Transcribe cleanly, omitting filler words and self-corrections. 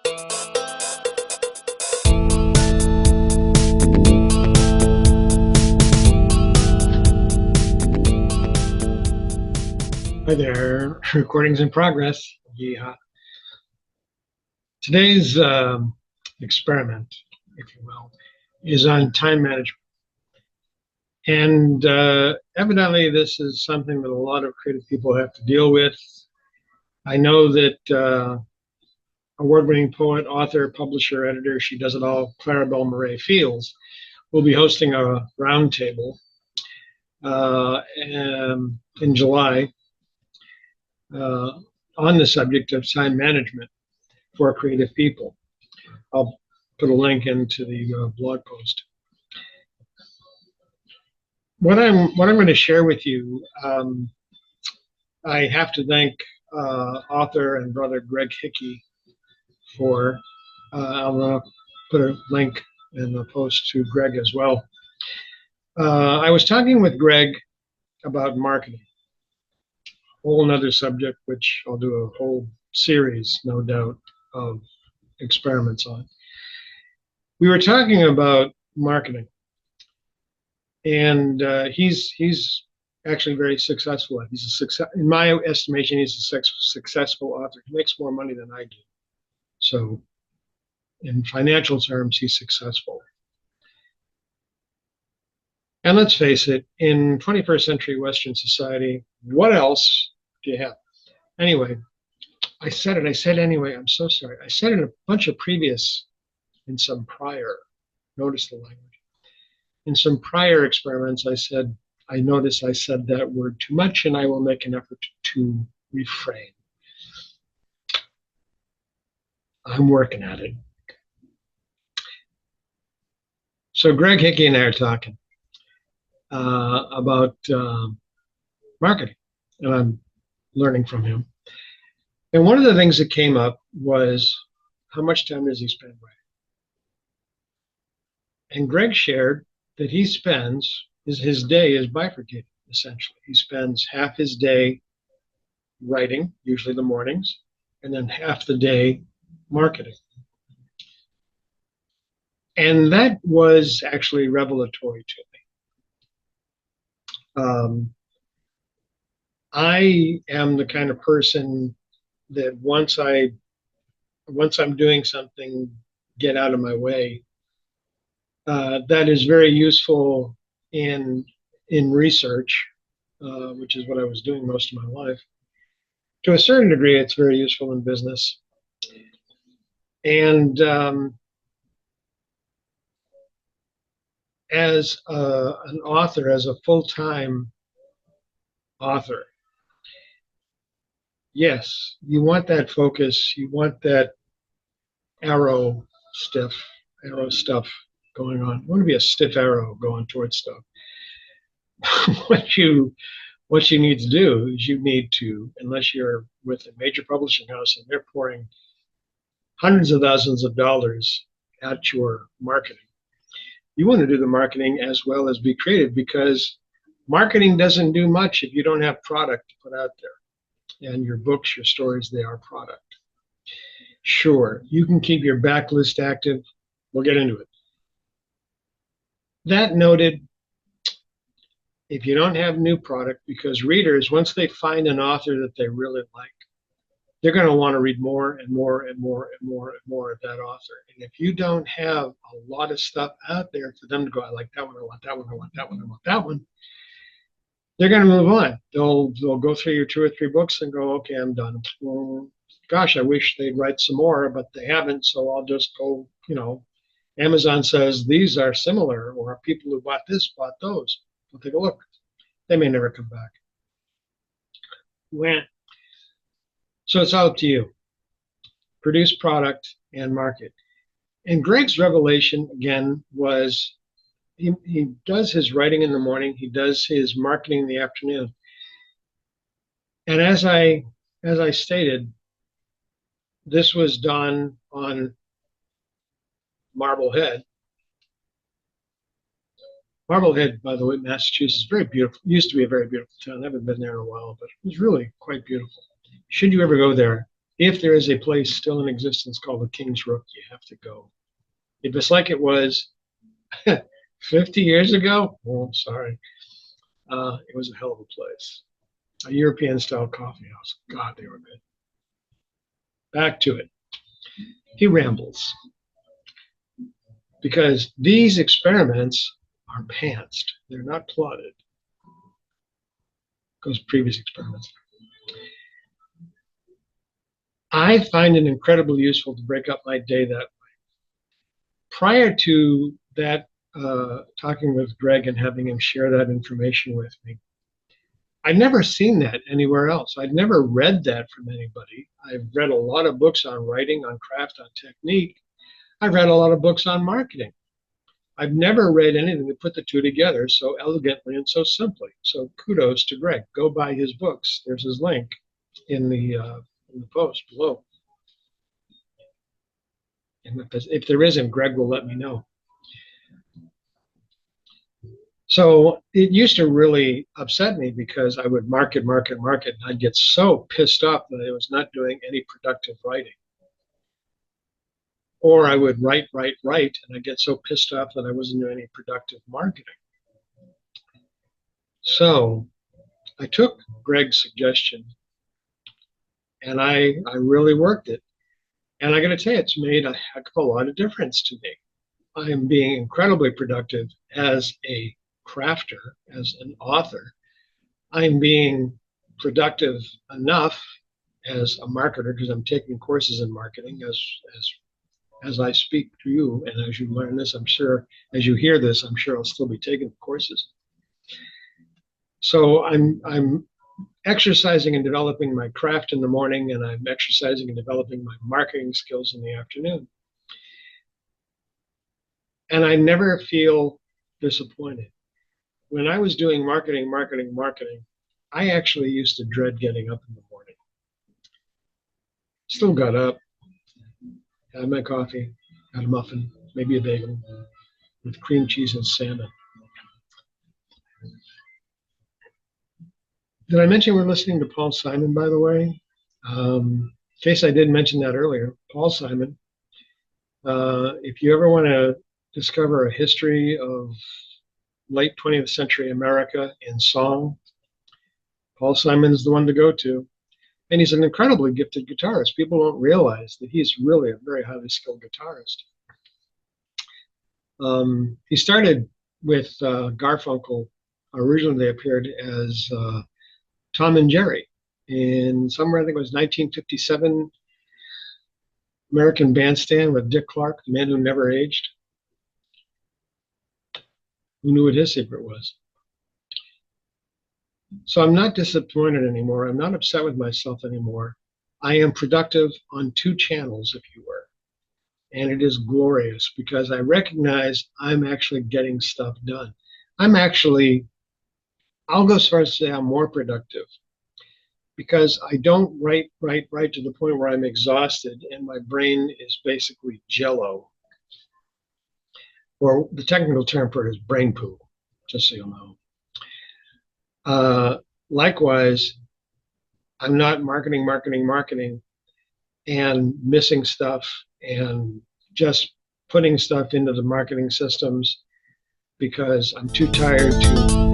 Hi there, recordings in progress. Yeehaw. Today's experiment, if you will, is on time management. And evidently this is something that a lot of creative people have to deal with. I know that award-winning poet, author, publisher, editor, she does it all, Clarabelle Miray Fields, will be hosting a roundtable in July on the subject of time management for creative people. I'll put a link into the blog post. What I'm going to share with you, I have to thank author and brother Greg Hickey for. I'll put a link in the post to Greg as well. I was talking with Greg about marketing, a whole another subject which I'll do a whole series, no doubt, of experiments on. We were talking about marketing, and he's actually very successful. He's a success, in my estimation. He's a successful author. He makes more money than I do. So, in financial terms, he's successful. And let's face it, in 21st century Western society, what else do you have? Anyway, I said anyway, I'm so sorry. I said in a bunch of previous, in some prior, notice the language. In some prior experiments, I noticed I said that word too much, and I will make an effort to refrain. I'm working at it. So Greg Hickey and I are talking about marketing, and I'm learning from him. And one of the things that came up was, how much time does he spend writing? And Greg shared that he spends, his day is bifurcated, essentially. He spends half his day writing, usually the mornings, and then half the day marketing. And that was actually revelatory to me. I am the kind of person that once I'm doing something, get out of my way. That is very useful in research, which is what I was doing most of my life. To a certain degree, it's very useful in business. And as an author, as a full-time author, yes, you want that focus, you want that arrow stuff going on. You want to be a stiff arrow going towards stuff. What you need to do is you need to, unless you're with a major publishing house and they're pouring hundreds of thousands of dollars at your marketing, you want to do the marketing as well as be creative, because marketing doesn't do much if you don't have product to put out there. And your books, your stories, they are product. Sure, you can keep your backlist active. We'll get into it. That noted, if you don't have new product, because readers, once they find an author that they really like, they're going to want to read more and more and more and more and more of that author. And if you don't have a lot of stuff out there for them to go, I like that one, I want that one, I want that one, I want that one, they're going to move on. They'll go through your 2 or 3 books and go, okay, I'm done. Well, gosh, I wish they'd write some more, but they haven't, so I'll just go, Amazon says these are similar, or people who bought this bought those. We'll take a look. They may never come back. When? So it's all up to you. Produce product and market. And Greg's revelation, again, was he does his writing in the morning, he does his marketing in the afternoon. And as I stated, this was done on Marblehead. Marblehead, by the way, Massachusetts, very beautiful. Used to be a very beautiful town. I haven't been there in a while, but it was really quite beautiful. Should you ever go there, If there is a place still in existence called the King's Rook, you have to go. If it's like it was 50 years ago, oh, sorry. It was a hell of a place. A European-style coffee house. God, they were good. Back to it. He rambles. Because these experiments are pantsed. They're not plotted. Those previous experiments. I find it incredibly useful to break up my day that way. Prior to that, talking with Greg and having him share that information with me, I'd never seen that anywhere else. I'd never read that from anybody. I've read a lot of books on writing, on craft, on technique. I've read a lot of books on marketing. I've never read anything that put the two together so elegantly and so simply. So kudos to Greg. Go buy his books. There's his link in the post below. And if there isn't, Greg will let me know. So it used to really upset me because I would market, and I'd get so pissed off that I was not doing any productive writing. Or I would write, and I'd get so pissed off that I wasn't doing any productive marketing. So I took Greg's suggestion and I really worked it. And I got to tell you, it's made a heck of a lot of difference to me. I am being incredibly productive as a crafter, as an author. I'm being productive enough as a marketer because I'm taking courses in marketing as I speak to you, and as you learn this, I'm sure, as you hear this, I'm sure I'll still be taking courses. So I'm exercising and developing my craft in the morning, and I'm exercising and developing my marketing skills in the afternoon. And I never feel disappointed. When I was doing marketing, I actually used to dread getting up in the morning. Still got up, had my coffee, had a muffin, maybe a bagel with cream cheese and salmon. Did I mention we're listening to Paul Simon, by the way? In case I did mention that earlier, Paul Simon. If you ever want to discover a history of late 20th century America in song, Paul Simon is the one to go to. And he's an incredibly gifted guitarist. People don't realize that he's really a very highly skilled guitarist. He started with Garfunkel. Originally, they appeared as Tom and Jerry in somewhere, I think it was 1957, American Bandstand with Dick Clark, the man who never aged. Who knew what his secret was? So I'm not disappointed anymore. I'm not upset with myself anymore. I am productive on two channels, if you were. And it is glorious because I recognize I'm actually getting stuff done. I'll go as far as to say I'm more productive because I don't write to the point where I'm exhausted and my brain is basically jello. Or the technical term for it is brain poo, just so you'll know. Likewise, I'm not marketing and missing stuff and just putting stuff into the marketing systems because I'm too tired to